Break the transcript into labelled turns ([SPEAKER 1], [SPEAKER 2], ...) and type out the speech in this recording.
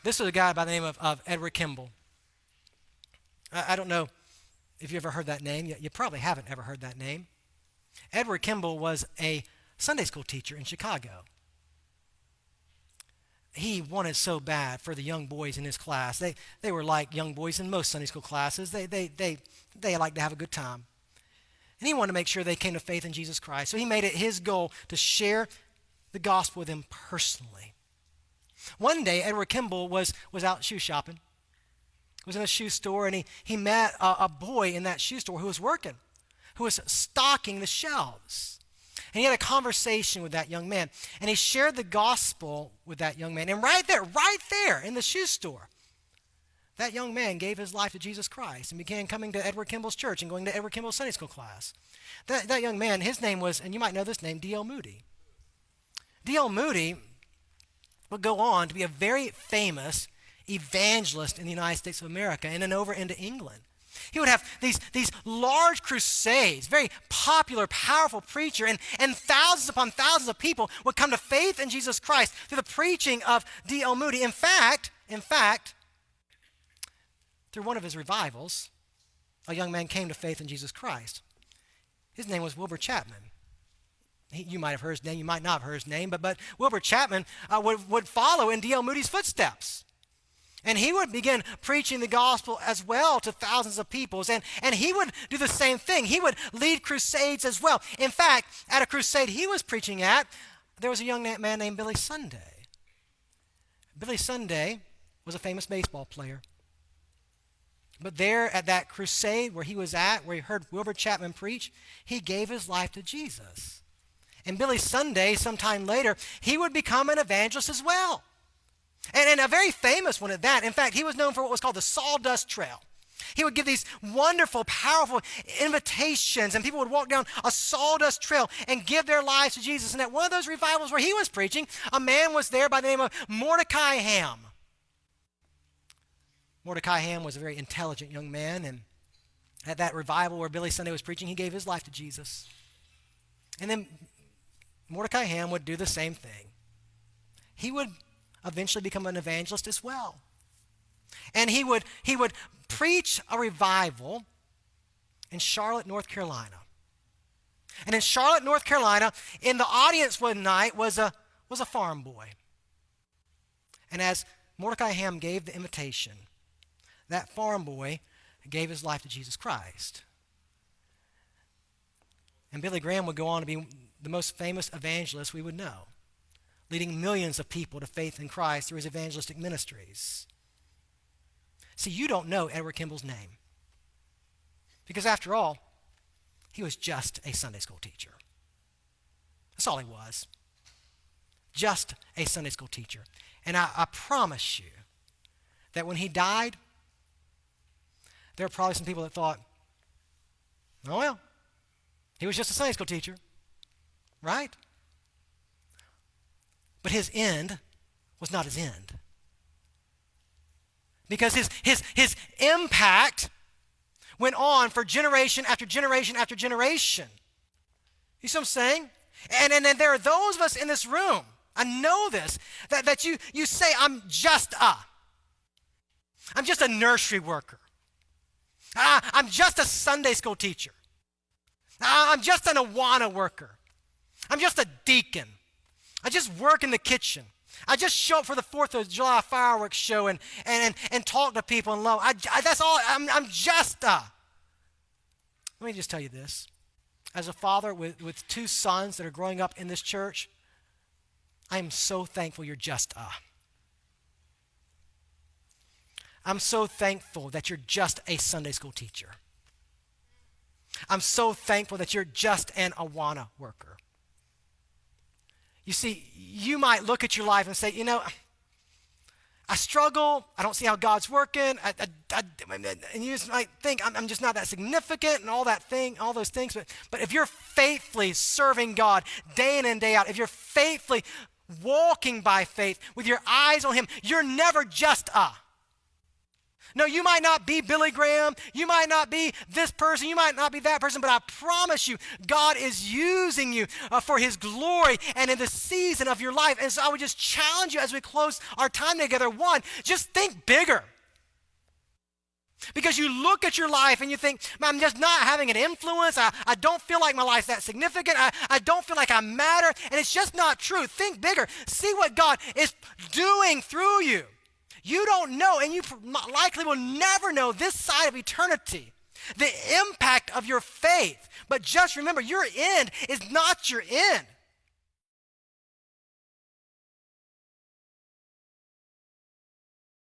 [SPEAKER 1] This was a guy by the name of Edward Kimball. I don't know if you ever heard that name. You probably haven't ever heard that name. Edward Kimball was a Sunday school teacher in Chicago. He wanted so bad for the young boys in his class. They were like young boys in most Sunday school classes. They like to have a good time. And he wanted to make sure they came to faith in Jesus Christ. So he made it his goal to share the gospel with them personally. One day, Edward Kimball was out shoe shopping. He was in a shoe store, and he met a boy in that shoe store who was working, who was stocking the shelves. And he had a conversation with that young man, and he shared the gospel with that young man. And right there in the shoe store, that young man gave his life to Jesus Christ and began coming to Edward Kimball's church and going to Edward Kimball's Sunday school class. That young man, his name was, and you might know this name, D.L. Moody. D.L. Moody would go on to be a very famous evangelist in the United States of America and then over into England. He would have these large crusades, very popular, powerful preacher, and thousands upon thousands of people would come to faith in Jesus Christ through the preaching of D.L. Moody. In fact, through one of his revivals, a young man came to faith in Jesus Christ. His name was Wilbur Chapman. You might have heard his name, you might not have heard his name, but Wilbur Chapman would follow in D.L. Moody's footsteps. And he would begin preaching the gospel as well to thousands of people. And he would do the same thing. He would lead crusades as well. In fact, at a crusade he was preaching at, there was a young man named Billy Sunday. Billy Sunday was a famous baseball player. But there at that crusade where he was at, where he heard Wilbur Chapman preach, he gave his life to Jesus. And Billy Sunday, sometime later, he would become an evangelist as well. And a very famous one at that. In fact, he was known for what was called the Sawdust Trail. He would give these wonderful, powerful invitations, and people would walk down a sawdust trail and give their lives to Jesus. And at one of those revivals where he was preaching, a man was there by the name of Mordecai Ham. Mordecai Ham was a very intelligent young man, and at that revival where Billy Sunday was preaching, he gave his life to Jesus. And then Mordecai Ham would do the same thing. He would eventually become an evangelist as well. And he would preach a revival in Charlotte, North Carolina. And in Charlotte, North Carolina, in the audience one night was a farm boy. And as Mordecai Ham gave the invitation, that farm boy gave his life to Jesus Christ. And Billy Graham would go on to be the most famous evangelist we would know, leading millions of people to faith in Christ through his evangelistic ministries. See, you don't know Edward Kimball's name, because after all, he was just a Sunday school teacher. That's all he was. Just a Sunday school teacher. And I promise you that when he died, there were probably some people that thought, oh well, he was just a Sunday school teacher, right? But his end was not his end. Because his impact went on for generation after generation after generation. You see what I'm saying? And there are those of us in this room, I know this, that you say, I'm just a nursery worker. I'm just a Sunday school teacher. I'm just an Awana worker. I'm just a deacon. I just work in the kitchen. I just show up for the 4th of July fireworks show and talk to people and love. That's all. I'm just a. Let me just tell you this. As a father with 2 sons that are growing up in this church, I am so thankful you're just a. I'm so thankful that you're just a Sunday school teacher. I'm so thankful that you're just an Awana worker. You see, you might look at your life and say, you know, I struggle. I don't see how God's working. And you just might think, I'm just not that significant and all those things. But if you're faithfully serving God day in and day out, if you're faithfully walking by faith with your eyes on Him, you're never just a. No, you might not be Billy Graham. You might not be this person. You might not be that person. But I promise you, God is using you for his glory and in the season of your life. And so I would just challenge you as we close our time together. One, just think bigger. Because you look at your life and you think, I'm just not having an influence. I don't feel like my life's that significant. I don't feel like I matter. And it's just not true. Think bigger. See what God is doing through you. You don't know, and you likely will never know this side of eternity, the impact of your faith. But just remember, your end is not your end.